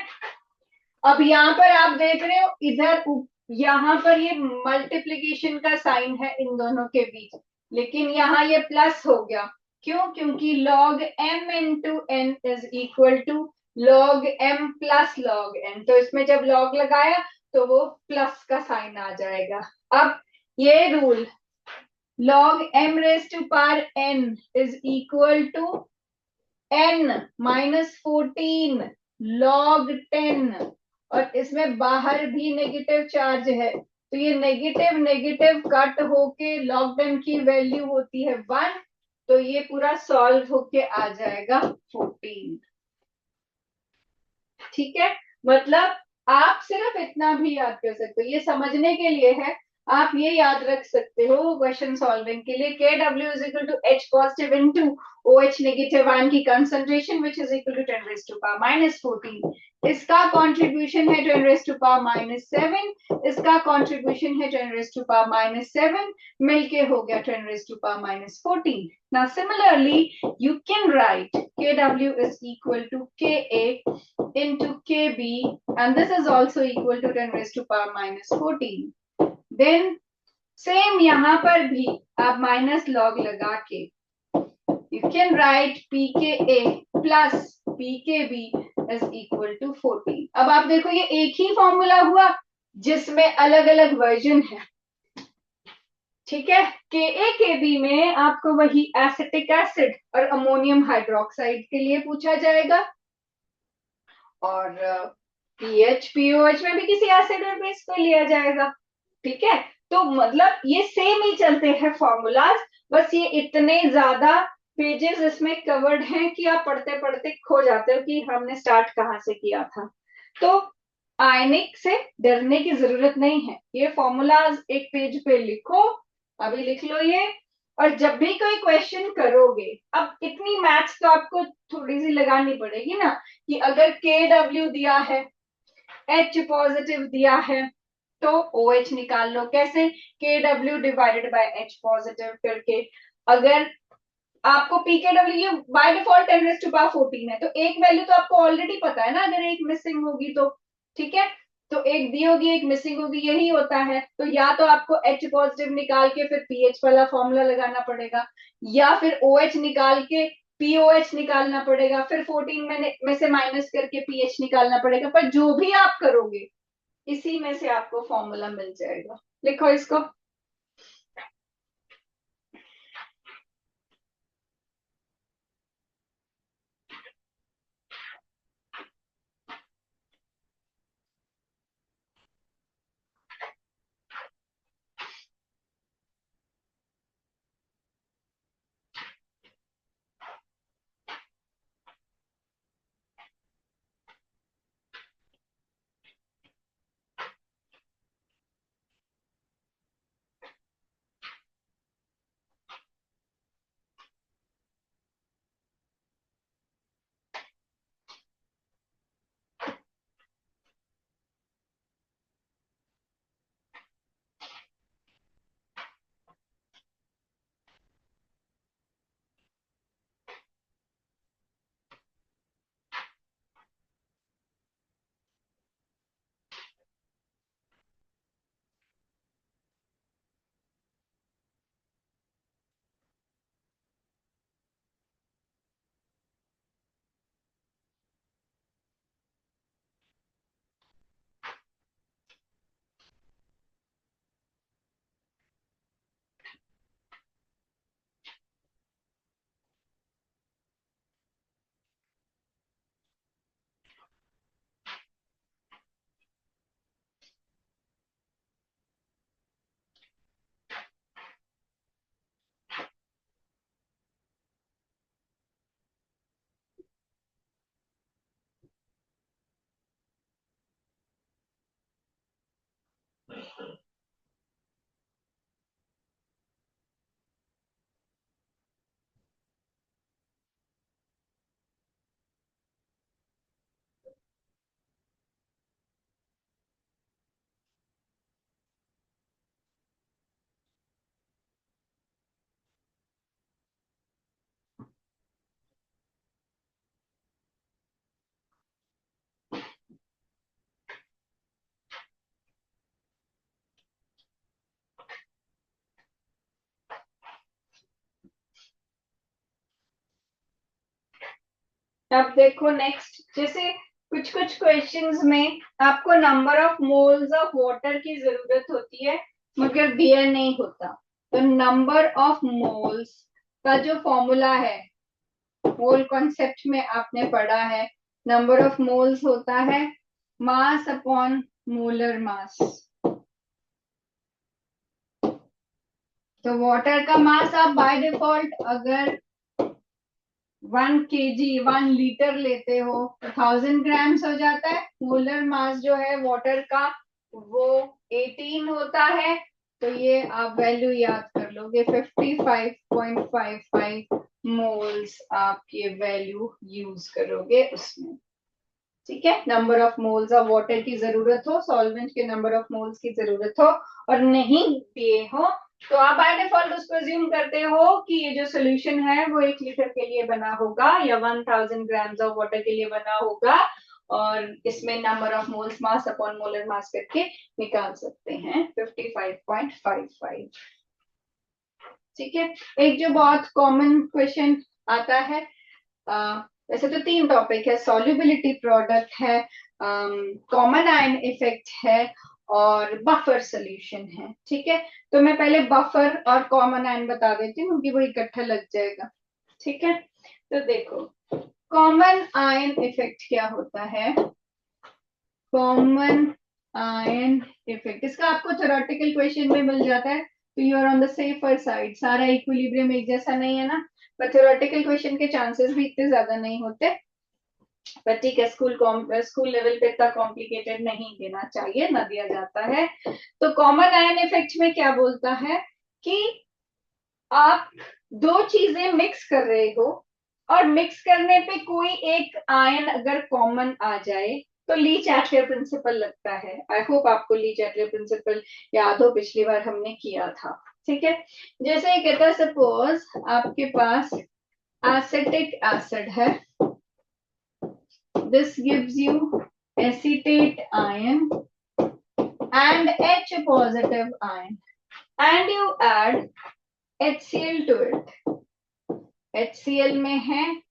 अब यहां पर आप देख रहे हो, इधर यहां पर ये मल्टीप्लीकेशन का साइन है इन दोनों के बीच, लेकिन यहाँ ये प्लस हो गया। क्यों? क्योंकि log m into n is equal to log m plus log n, तो इसमें जब log लगाया तो वो प्लस का साइन आ जाएगा। अब ये rule log m raised to power n is equal to n minus 14 log 10, और इसमें बाहर भी नेगेटिव चार्ज है, तो ये नेगेटिव नेगेटिव कट होके log 10 की वैल्यू होती है 1, तो ये पूरा सॉल्व होके आ जाएगा 14। ठीक है, मतलब आप सिर्फ इतना भी याद कर सकते हो, ये समझने के लिए है। आप ये याद रख सकते हो क्वेश्चन सॉल्विंग के लिए, K W is equal to H positive into O H negative ion की concentration which is equal to 10 raise to power minus 14। इसका कंट्रीब्यूशन है 10 रेज टू पावर माइनस 7, इसका कंट्रीब्यूशन है 10 रेज टू पावर माइनस 7, मिलके हो गया 10 raise to power minus 14। Now similarly you can write kW is equal to Ka into Kb and this is also equal to 10 raised to power minus 14। Then same यहां पर भी आप minus log लगा के you can write P के ए plus P के B is equal to 14। अब आप देखो ये एक ही फॉर्मूला हुआ जिसमें अलग अलग वर्जन है, ठीक है। के ए के बी में आपको वही एसिटिक एसिड और अमोनियम हाइड्रोक्साइड के लिए पूछा जाएगा, और पीएच पीओएच में भी किसी एसिड और बेस पे लिया जाएगा, ठीक है। तो मतलब ये सेम ही चलते हैं फॉर्मूलाज, बस ये इतने ज्यादा पेजेस इसमें कवर्ड हैं कि आप पढ़ते पढ़ते खो जाते हो कि हमने स्टार्ट कहाँ से किया था। तो आयनिक से डरने की जरूरत नहीं है, ये फॉर्मूलाज एक पेज पे लिखो, अभी लिख लो ये, और जब भी कोई क्वेश्चन करोगे, अब इतनी मैथ्स तो आपको थोड़ी सी लगानी पड़ेगी ना, कि अगर के डब्ल्यू दिया है, एच पॉजिटिव दिया है, तो ओ एच निकाल लो कैसे, K W divided by H positive करके। अगर आपको P K W by default 10 raise to power 14 है, तो एक वैल्यू तो आपको ऑलरेडी पता है ना, अगर एक मिसिंग होगी तो, ठीक है। तो एक दी होगी एक मिसिंग होगी, यही होता है। तो या तो आपको एच पॉजिटिव निकाल के फिर पीएच वाला फॉर्मूला लगाना पड़ेगा, या फिर ओ एच निकाल के पीओएच निकालना पड़ेगा, फिर 14 में से माइनस करके पीएच निकालना पड़ेगा। पर जो भी आप करोगे इसी में से आपको फॉर्मूला मिल जाएगा। लिखो इसको। अब देखो नेक्स्ट, जैसे कुछ कुछ क्वेश्चंस में आपको number of moles of water की जरूरत होती है मगर दिया नहीं होता। तो नंबर ऑफ मोल्स का जो फॉर्मूला है, मोल कॉन्सेप्ट में आपने पढ़ा है, नंबर ऑफ मोल्स होता है मास अपॉन मोलर मास। तो वाटर का मास आप बाय डिफॉल्ट अगर 1 kg 1 लीटर लेते हो तो 1000 ग्राम्स हो जाता है। मोलर मास जो है वाटर का वो 18 होता है। तो ये आप वैल्यू याद कर लोगे, 55.55 मोल्स आप ये वैल्यू यूज करोगे उसमें। ठीक है, number of moles of water की जरूरत हो, सॉल्वेंट के नंबर ऑफ मोल्स की जरूरत हो और नहीं दिए हो, तो आप बाय डिफॉल्ट उसको अज्यूम करते हो कि ये जो सोल्यूशन है वो 1 लीटर के लिए बना होगा या 1000 ग्राम्स ऑफ वाटर के लिए बना होगा, और इसमें number of moles mass upon molar mass करके निकाल सकते हैं 55.55। ठीक है, एक जो बहुत कॉमन क्वेश्चन आता है, वैसे तो 3 टॉपिक है, सॉल्युबिलिटी प्रोडक्ट है, कॉमन आयन इफेक्ट है और बफर सॉल्यूशन है। ठीक है, तो मैं पहले बफर और कॉमन आयन बता देती हूँ क्योंकि वो इकट्ठा लग जाएगा। ठीक है, तो देखो कॉमन आयन इफेक्ट क्या होता है। कॉमन आयन इफेक्ट, इसका आपको थ्योरेटिकल क्वेश्चन में मिल जाता है, तो you are on the safer side. सारा इक्विलिब्रियम एक जैसा नहीं है ना, पर थ्योरेटिकल क्वेश्चन के चांसेस भी इतने ज्यादा नहीं होते, पर ठीक है, स्कूल लेवल पे इतना कॉम्प्लिकेटेड नहीं देना चाहिए, ना दिया जाता है। तो कॉमन आयन इफेक्ट में क्या बोलता है कि आप दो चीजें मिक्स कर रहे हो और मिक्स करने पे कोई एक आयन अगर कॉमन आ जाए तो ली चैटलियर प्रिंसिपल लगता है। आई होप आपको ली चैटलियर प्रिंसिपल याद हो, पिछली बार हमने किया था। ठीक है, जैसे ये कहता है सपोज आपके पास एसिटिक एसिड है, this gives you acetate ion and H positive ion, and you add HCl to it. HCl में है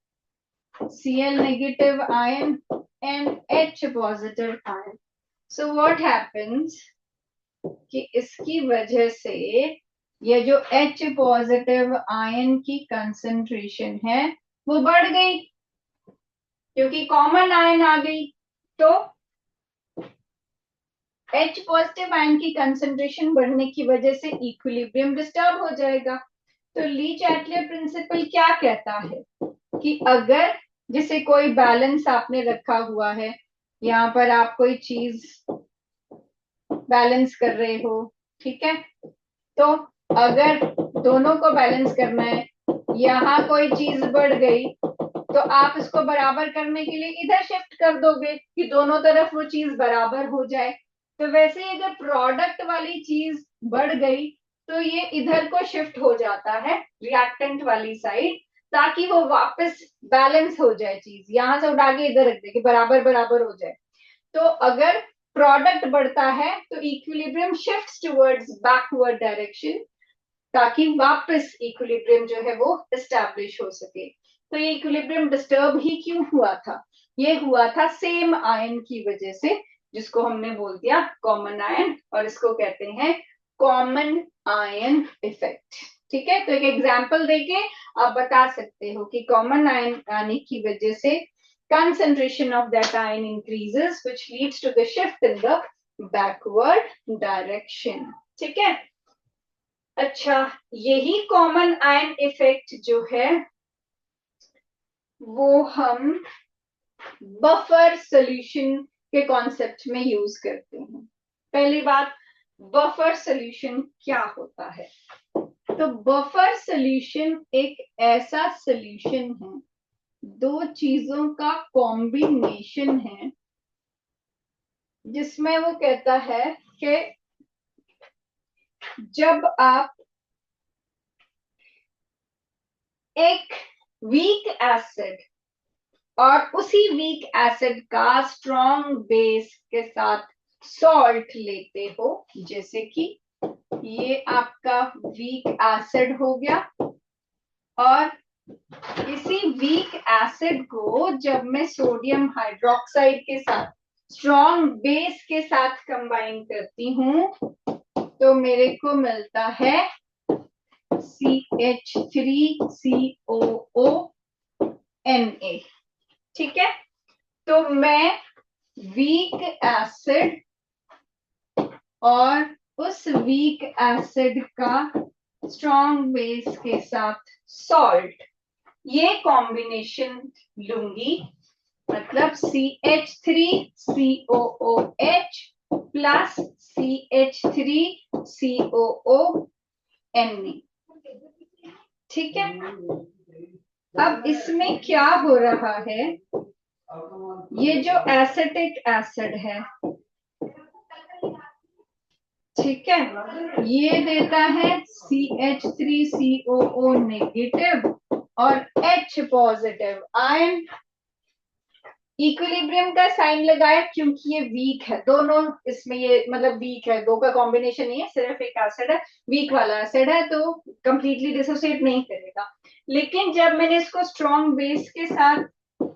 Cl negative ion and H positive ion. So what happens कि इसकी वजह से ये जो H positive ion की कंसंट्रेशन है वो बढ़ गई क्योंकि कॉमन आयन आ गई, तो H पॉजिटिव आयन की कंसंट्रेशन बढ़ने की वजह से इक्विलिब्रियम डिस्टर्ब हो जाएगा। तो ली चैटलियर प्रिंसिपल क्या कहता है कि अगर जिसे कोई बैलेंस आपने रखा हुआ है, यहाँ पर आप कोई चीज बैलेंस कर रहे हो, ठीक है, तो अगर दोनों को बैलेंस करना है, यहाँ कोई चीज बढ़ गई तो आप इसको बराबर करने के लिए इधर शिफ्ट कर दोगे कि दोनों तरफ वो चीज बराबर हो जाए। तो वैसे ही अगर प्रोडक्ट वाली चीज बढ़ गई तो ये इधर को शिफ्ट हो जाता है रिएक्टेंट वाली साइड, ताकि वो वापस बैलेंस हो जाए, चीज यहां से उठा के इधर रख दे कि बराबर बराबर हो जाए। तो अगर प्रोडक्ट बढ़ता है तो equilibrium shifts towards backward direction, ताकि वापस इक्विलिब्रियम जो है वो एस्टैब्लिश हो सके। तो ये इक्विलिब्रियम डिस्टर्ब ही क्यों हुआ था, ये हुआ था सेम आयन की वजह से, जिसको हमने बोल दिया कॉमन आयन, और इसको कहते हैं कॉमन आयन इफेक्ट। ठीक है, तो एक एग्जांपल देके आप बता सकते हो कि कॉमन आयन आने की वजह से concentration of that ion increases which leads to the shift in the backward direction। ठीक है, अच्छा, यही कॉमन आयन इफेक्ट जो है वो हम बफर सॉल्यूशन के कॉन्सेप्ट में यूज करते हैं। पहली बात, बफर सॉल्यूशन क्या होता है। तो बफर सॉल्यूशन एक ऐसा सॉल्यूशन है, दो चीजों का कॉम्बिनेशन है, जिसमें वो कहता है कि जब आप एक वीक एसिड और उसी वीक एसिड का स्ट्रॉन्ग बेस के साथ सॉल्ट लेते हो, जैसे कि ये आपका वीक एसिड हो गया, और इसी वीक एसिड को जब मैं सोडियम हाइड्रोक्साइड के साथ स्ट्रॉन्ग बेस के साथ कंबाइन करती हूँ तो मेरे को मिलता है CH3COONA। ठीक है, तो मैं वीक एसिड और उस वीक एसिड का स्ट्रॉन्ग बेस के साथ सॉल्ट, ये कॉम्बिनेशन लूंगी, मतलब CH3COOH प्लस CH3COO Na। ठीक है, अब इसमें क्या हो रहा है, ये जो एसिटिक एसिड है, ठीक है, ये देता है CH3COO नेगेटिव और H पॉजिटिव आयन। इक्विलिब्रियम का साइन लगाया क्योंकि ये वीक है, दोनों इसमें ये मतलब वीक है, दो का कॉम्बिनेशन नहीं है, सिर्फ एक एसिड है, वीक वाला एसिड है, तो कंप्लीटली डिसोसिएट नहीं करेगा। लेकिन जब मैंने इसको स्ट्रॉन्ग बेस के साथ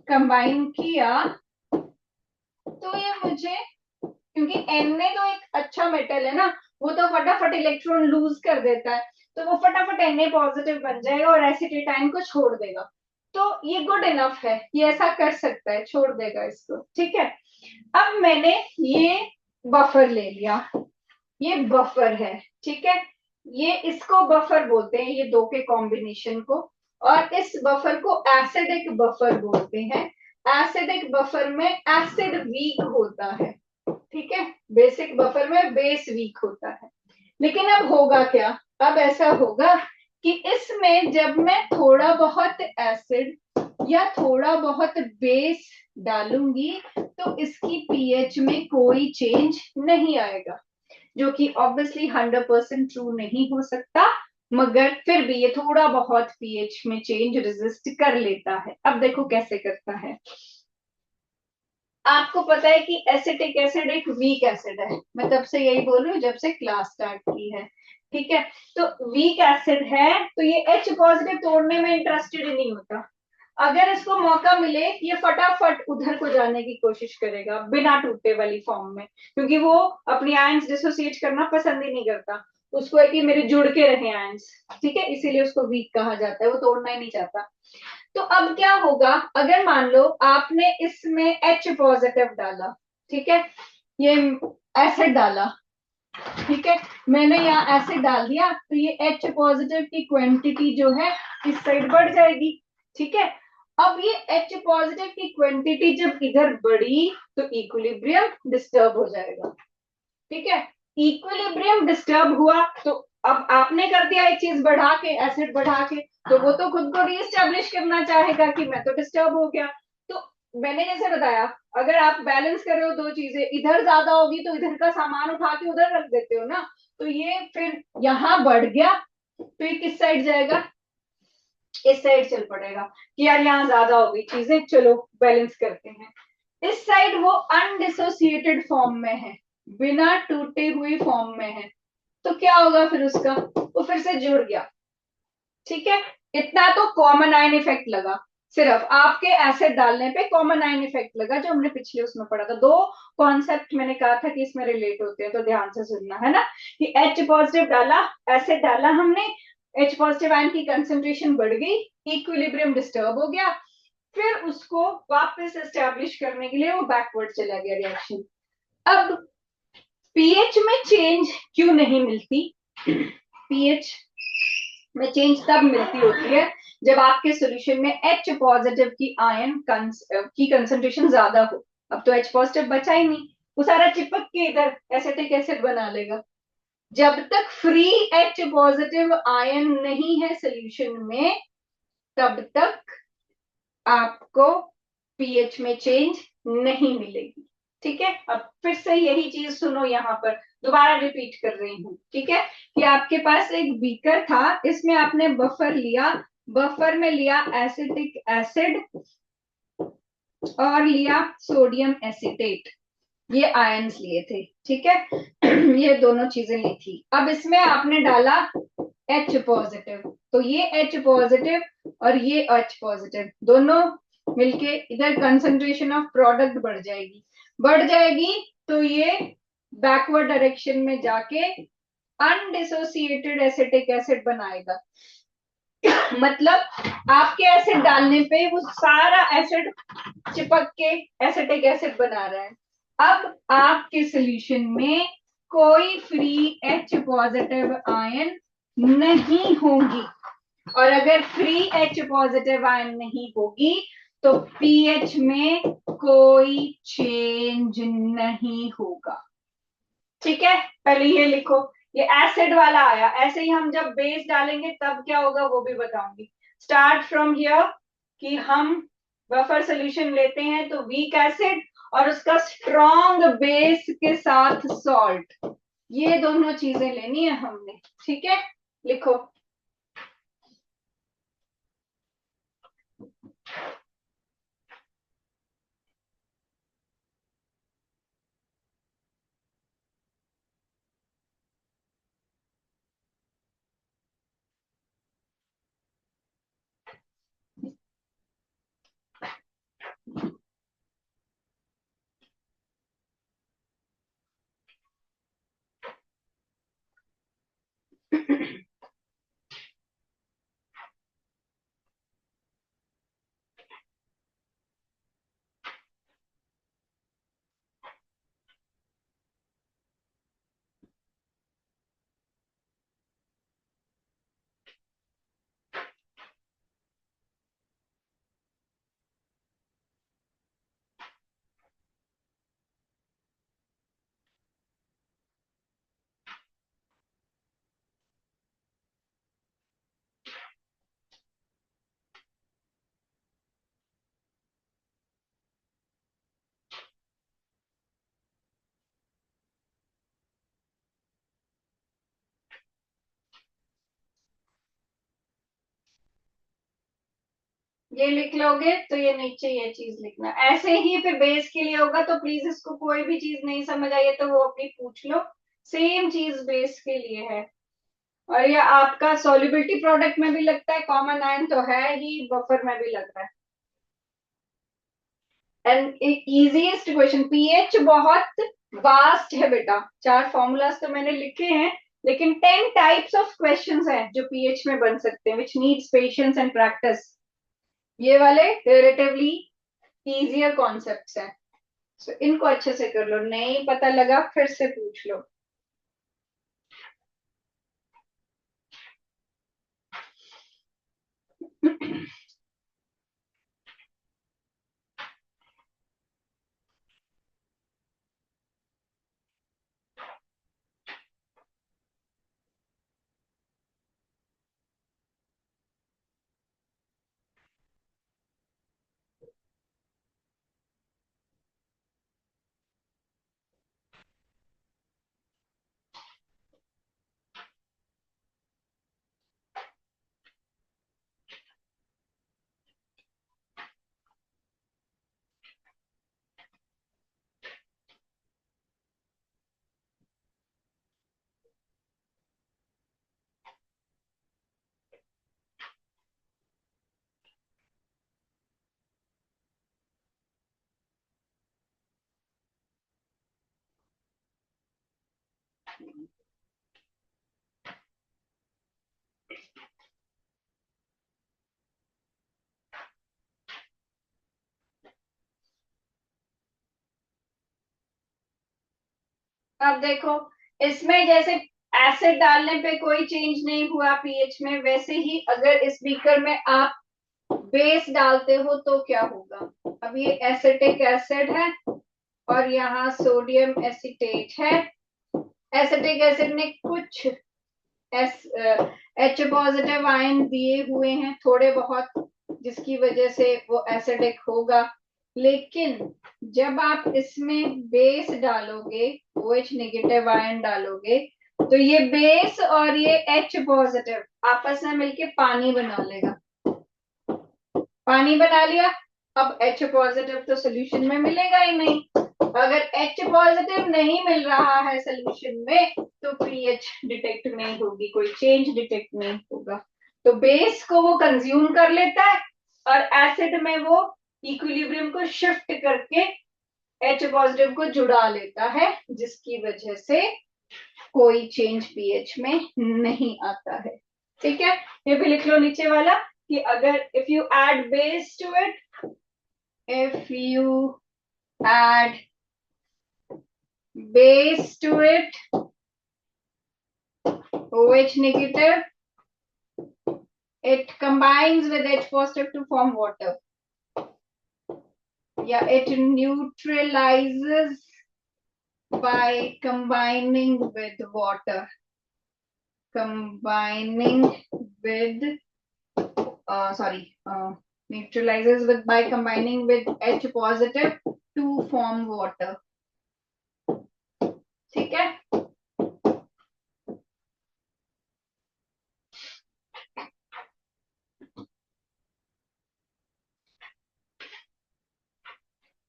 कंबाइन किया तो ये मुझे, क्योंकि Na तो एक अच्छा मेटल है ना, वो तो फटाफट इलेक्ट्रॉन लूज कर देता है, तो वो फटाफट Na पॉजिटिव बन जाएगा और एसिटेटाइन को छोड़ देगा। तो ये गुड इनफ है, ये ऐसा कर सकता है, छोड़ देगा इसको। ठीक है, अब मैंने ये बफर ले लिया, ये बफर है। ठीक है, ये इसको बफर बोलते हैं, ये दो के कॉम्बिनेशन को, और इस बफर को एसिडिक बफर बोलते हैं। एसिडिक बफर में एसिड वीक होता है, ठीक है, बेसिक बफर में बेस वीक होता है। लेकिन अब होगा क्या, अब ऐसा होगा कि इसमें जब मैं थोड़ा बहुत एसिड या थोड़ा बहुत बेस डालूंगी तो इसकी पीएच में कोई चेंज नहीं आएगा, जो कि ऑब्वियसली 100% ट्रू नहीं हो सकता, मगर फिर भी ये थोड़ा बहुत पीएच में चेंज रेजिस्ट कर लेता है। अब देखो कैसे करता है। आपको पता है कि एसिटिक एसिड एक वीक एसिड है, मैं तब से यही बोल रही हूँ जब से क्लास स्टार्ट की है। ठीक है, तो वीक एसिड है तो ये H पॉजिटिव तोड़ने में इंटरेस्टेड ही नहीं होता। अगर इसको मौका मिले ये फटाफट उधर को जाने की कोशिश करेगा बिना टूटे वाली फॉर्म में, क्योंकि वो अपनी आयंस डिसोसिएट करना पसंद ही नहीं करता, उसको है कि मेरे जुड़ के रहे आयंस। ठीक है, इसीलिए उसको वीक कहा जाता है, वो तोड़ना ही नहीं चाहता। तो अब क्या होगा, अगर मान लो आपने इसमें H पॉजिटिव डाला, ठीक है, ये एसिड डाला, ठीक है, मैंने यहाँ एसिड डाल दिया, तो ये H पॉजिटिव की क्वांटिटी जो है इस साइड बढ़ जाएगी। ठीक है, अब ये H पॉजिटिव की क्वांटिटी जब इधर बढ़ी तो इक्विलिब्रियम डिस्टर्ब हो जाएगा। ठीक है, इक्विलिब्रियम डिस्टर्ब हुआ तो अब आपने कर दिया एक चीज बढ़ा के, एसिड बढ़ा के, तो वो तो खुद को रीएस्टेब्लिश करना चाहेगा कि मैं तो डिस्टर्ब हो गया। तो मैंने जैसे बताया, अगर आप बैलेंस कर रहे हो दो चीजें, इधर ज्यादा होगी तो इधर का सामान उठा के उधर रख देते हो ना, तो ये फिर यहाँ बढ़ गया तो ये किस साइड जाएगा, इस साइड चल पड़ेगा कि यार यहाँ ज्यादा होगी चीजें, चलो बैलेंस करते हैं। इस साइड वो अनडिसोसिएटेड फॉर्म में है, बिना टूटे हुई फॉर्म में है, तो क्या होगा फिर उसका, वो फिर से जुड़ गया। ठीक है, इतना तो कॉमन आयन इफेक्ट लगा, सिर्फ आपके एसिड डालने पे कॉमन आयन इफेक्ट लगा, जो हमने पिछले उसमें पढ़ा था। दो कॉन्सेप्ट मैंने कहा था कि इसमें रिलेट होते हैं, तो ध्यान से सुनना है ना, कि H पॉजिटिव डाला, एसिड डाला हमने, H पॉजिटिव आयन की कंसेंट्रेशन बढ़ गई, इक्विलिब्रियम डिस्टर्ब हो गया, फिर उसको वापस एस्टेब्लिश करने के लिए वो बैकवर्ड चला गया रिएक्शन। अब पीएच में चेंज क्यों नहीं मिलती, पीएच में चेंज तब मिलती होती है जब आपके सॉल्यूशन में H पॉजिटिव की आयन की कंसंट्रेशन ज्यादा हो। अब तो H पॉजिटिव बचा ही नहीं, वो सारा चिपक के इधर एसिटिक एसिड बना लेगा। जब तक फ्री H पॉजिटिव आयन नहीं है सॉल्यूशन में, तब तक आपको पीएच में चेंज नहीं मिलेगी। ठीक है, अब फिर से यही चीज सुनो, यहाँ पर दोबारा रिपीट कर रही हूँ। ठीक है, कि आपके पास एक बीकर था, इसमें आपने बफर लिया, बफर में लिया एसिटिक एसिड और लिया सोडियम एसिटेट, ये आयंस लिए थे। ठीक है, ये दोनों चीजें ली थी। अब इसमें आपने डाला H पॉजिटिव, तो ये H पॉजिटिव और ये H पॉजिटिव दोनों मिलके इधर कंसंट्रेशन ऑफ प्रोडक्ट बढ़ जाएगी, बढ़ जाएगी, तो ये बैकवर्ड डायरेक्शन में जाके अनडिसोसिएटेड एसिटिक एसिड बनाएगा। मतलब आपके एसिड डालने पे वो सारा एसिड चिपक के एसिटिक एसिड बना रहा है। अब आपके सॉल्यूशन में कोई फ्री H पॉजिटिव आयन नहीं होगी, और अगर फ्री H पॉजिटिव आयन नहीं होगी तो पीएच में कोई चेंज नहीं होगा। ठीक है, पहले ये लिखो। ये एसिड वाला आया, ऐसे ही हम जब बेस डालेंगे तब क्या होगा वो भी बताऊंगी। स्टार्ट फ्रॉम हियर कि हम बफर सोल्यूशन लेते हैं तो वीक एसिड और उसका स्ट्रॉन्ग बेस के साथ सॉल्ट, ये दोनों चीजें लेनी है हमने। ठीक है, लिखो। ये लिख लोगे तो ये नीचे ये चीज लिखना, ऐसे ही फिर बेस के लिए होगा। तो प्लीज इसको कोई भी चीज नहीं समझ आई है तो वो अपनी पूछ लो, सेम चीज बेस के लिए है। और ये आपका सॉल्युबिलिटी प्रोडक्ट में भी लगता है, कॉमन आयन तो है ही, बफर में भी लग रहा है। एंड इजीएस्ट क्वेश्चन, पीएच बहुत वास्ट है बेटा। 4 फॉर्मूलाज तो मैंने लिखे हैं, लेकिन 10 टाइप्स ऑफ क्वेश्चंस हैं जो पीएच में बन सकते हैं, which needs patience and practice. ये वाले रिलेटिवली इजियर कॉन्सेप्ट्स हैं। So, इनको अच्छे से कर लो, नहीं पता लगा फिर से पूछ लो। अब देखो, इसमें जैसे एसिड डालने पे कोई चेंज नहीं हुआ पीएच में, वैसे ही अगर इस बीकर में आप बेस डालते हो तो क्या होगा। अब ये एसिटिक एसिड है और यहाँ सोडियम एसिटेट है। एसिटिक एसिड ने कुछ एच पॉजिटिव आयन दिए हुए हैं थोड़े बहुत, जिसकी वजह से वो एसिडिक होगा। लेकिन जब आप इसमें बेस डालोगे, OH नेगेटिव आयन डालोगे, तो ये बेस और ये H पॉजिटिव आपस में मिलके पानी बना लेगा। पानी बना लिया, अब H पॉजिटिव तो सोल्यूशन में मिलेगा ही नहीं। अगर H पॉजिटिव नहीं मिल रहा है सोल्यूशन में तो पीएच डिटेक्ट नहीं होगी, कोई चेंज डिटेक्ट नहीं होगा। तो बेस को वो कंज्यूम कर लेता है और एसिड में वो इक्विलिब्रियम को शिफ्ट करके H पॉजिटिव को जुड़ा लेता है, जिसकी वजह से कोई चेंज पीएच में नहीं आता है। ठीक है, ये भी लिख लो नीचे वाला कि अगर if you add base to it, if you add base to it, OH negative, it combines with H positive to form water. Yeah, it neutralizes by combining with water. Combining with neutralizes with by combining with H positive to form water. ठीक है.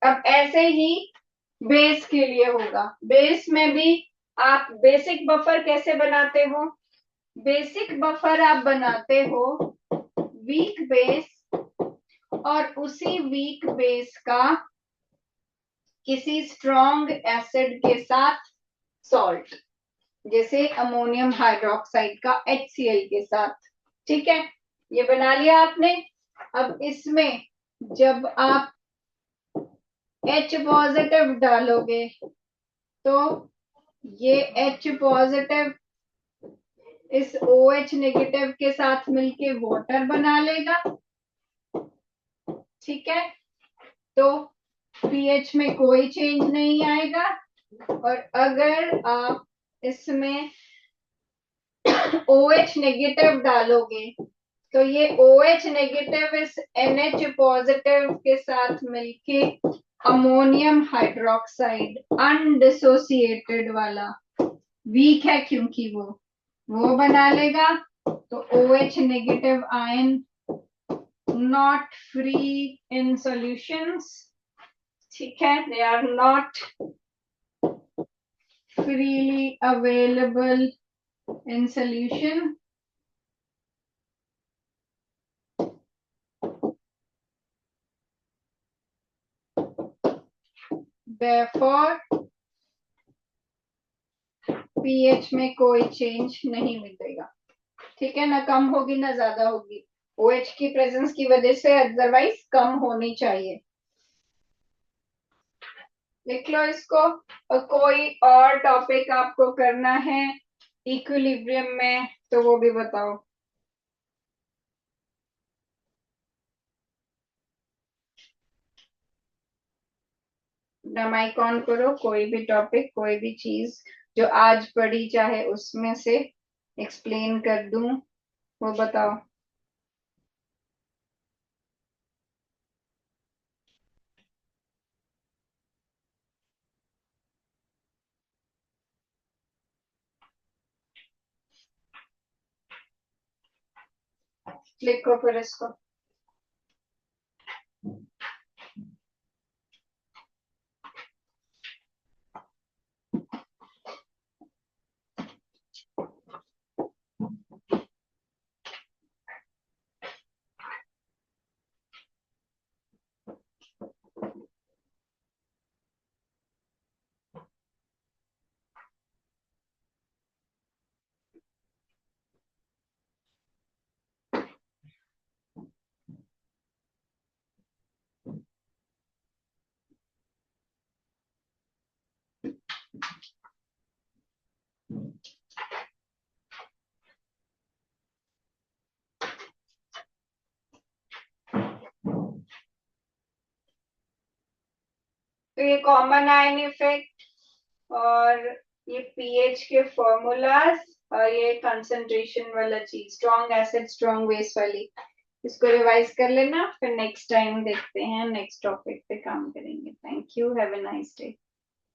अब ऐसे ही base के लिए होगा. Base में भी आप बेसिक बफर कैसे बनाते हो? बेसिक बफर आप बनाते हो वीक बेस और उसी वीक बेस का किसी स्ट्रॉन्ग एसिड के साथ सॉल्ट, जैसे अमोनियम हाइड्रोक्साइड का HCl के साथ. ठीक है, ये बना लिया आपने. अब इसमें जब आप H पॉजिटिव डालोगे तो ये H पॉजिटिव इस OH नेगेटिव के साथ मिलके वाटर बना लेगा. ठीक है, तो pH में कोई चेंज नहीं आएगा. और अगर आप इसमें OH नेगेटिव डालोगे तो ये OH नेगेटिव इस NH पॉजिटिव के साथ मिलके अमोनियम हाइड्रोक्साइड अनडिसोसिएटेड वाला, वीक है क्योंकि वो बना लेगा. तो OH negative ion not free in solutions. ठीक है, they are not freely available in solution. Therefore pH में कोई चेंज नहीं मिलेगा. ठीक है, ना कम होगी ना ज्यादा होगी. OH की प्रेजेंस की वजह से, अदरवाइज कम होनी चाहिए. लिख लो इसको. और कोई और टॉपिक आपको करना है इक्विलिब्रियम में तो वो भी बताओ. अपना माइक ऑन करो. कोई भी टॉपिक, कोई भी चीज जो आज पढ़ी चाहे उसमें से एक्सप्लेन कर दूं, वो बताओ. लिखो फिर इसको. तो ये कॉमन आयन इफेक्ट और ये पीएच के फॉर्मूलाज और ये कंसंट्रेशन वाला चीज, स्ट्रॉन्ग एसिड स्ट्रॉन्ग बेस वाली, इसको रिवाइज कर लेना. फिर नेक्स्ट टाइम देखते हैं, नेक्स्ट टॉपिक पे काम करेंगे. Thank you, have a nice day.